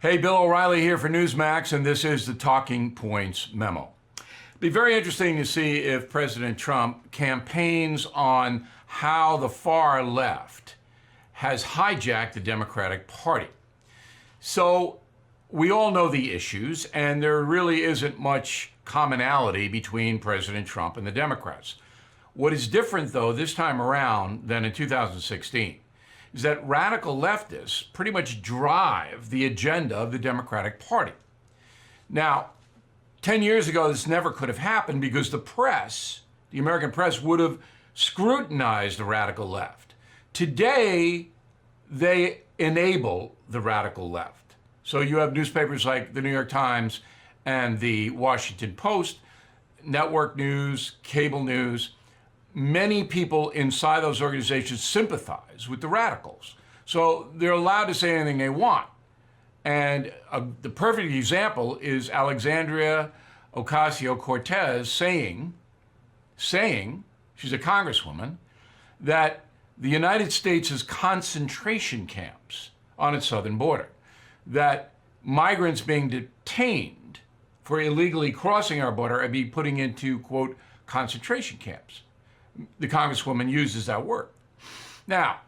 Hey, Bill O'Reilly here for Newsmax, and this is the Talking Points Memo. It'd be very interesting to see if President Trump campaigns on how the far left has hijacked the Democratic Party. So we all know the issues, and there really isn't much commonality between President Trump and the Democrats. What is different, though, this time around than in 2016 is that radical leftists pretty much drive the agenda of the Democratic Party. Now, 10 years ago, this never could have happened because the press, the American press, would have scrutinized the radical left. Today, they enable the radical left. So you have newspapers like the New York Times and the Washington Post, network news, cable news. Many people inside those organizations sympathize with the radicals. So they're allowed to say anything they want. And the perfect example is Alexandria Ocasio-Cortez saying, she's a congresswoman, that the United States has concentration camps on its southern border, that migrants being detained for illegally crossing our border are being put into, quote, concentration camps. The congresswoman uses that word. Now,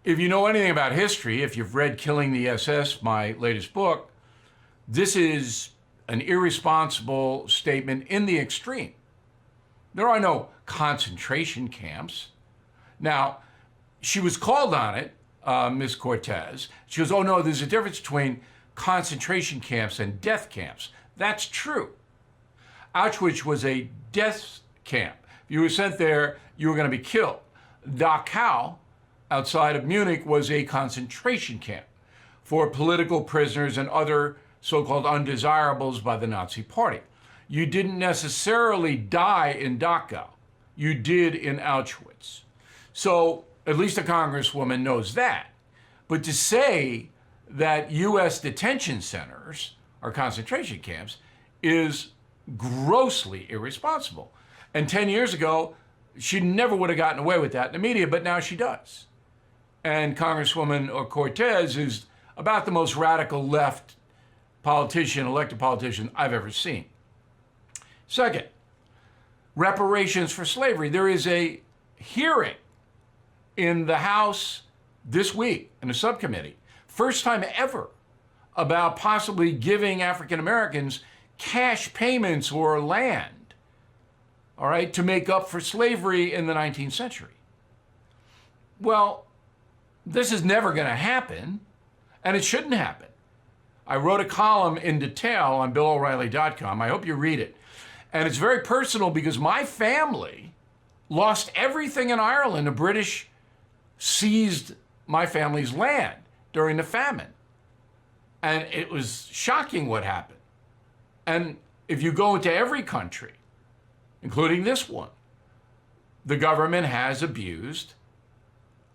if you know anything about history, if you've read Killing the SS, my latest book, this is an irresponsible statement in the extreme. There are no concentration camps. Now, she was called on it, Ms. Cortez. She goes, oh no, there's a difference between concentration camps and death camps. That's true. Auschwitz was a death camp. If you were sent there, you were going to be killed. Dachau, outside of Munich, was a concentration camp for political prisoners and other so-called undesirables by the Nazi Party. You didn't necessarily die in Dachau. You did in Auschwitz. So at least a congresswoman knows that. But to say that U.S. detention centers are concentration camps is grossly irresponsible. And 10 years ago, she never would have gotten away with that in the media, but now she does. And Congresswoman Cortez is about the most radical left politician, elected politician I've ever seen. Second, reparations for slavery. There is a hearing in the House this week in a subcommittee, first time ever, about possibly giving African Americans cash payments or land, all right, to make up for slavery in the 19th century. Well, this is never going to happen, and it shouldn't happen. I wrote a column in detail on BillO'Reilly.com. I hope you read it. And it's very personal because my family lost everything in Ireland. The British seized my family's land during the famine. And it was shocking what happened. And if you go into every country, including this one, the government has abused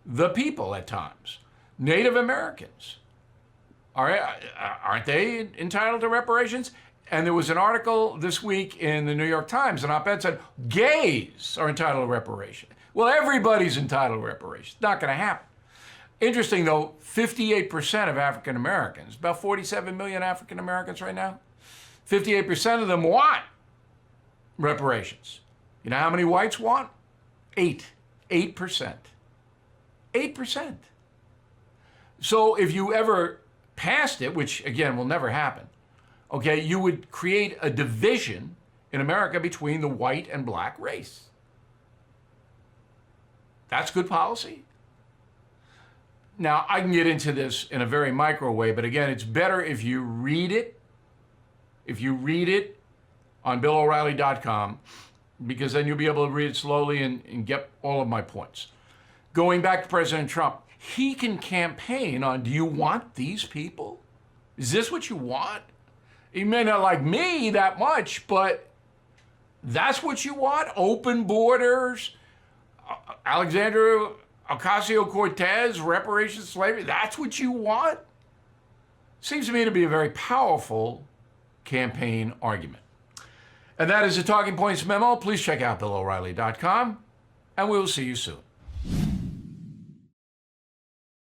the people at times. Native Americans, aren't they entitled to reparations? And there was an article this week in the New York Times, an op-ed said, gays are entitled to reparations. Well, everybody's entitled to reparations. Not going to happen. Interesting, though, 58% of African Americans, about 47 million African Americans right now, 58% of them want reparations. You know how many whites want? 8%. 8%. So if you ever passed it, which again will never happen, okay, you would create a division in America between the white and black race. That's good policy. Now, I can get into this in a very micro way, but again, it's better if you read it. If you read it on BillO'Reilly.com, because then you'll be able to read it slowly and get all of my points. Going back to President Trump, he can campaign on, do you want these people? Is this what you want? He may not like me that much, but that's what you want? Open borders, Alexandria Ocasio-Cortez, reparations, slavery, that's what you want? Seems to me to be a very powerful campaign argument. And that is the Talking Points Memo. Please check out BillO'Reilly.com, and we will see you soon.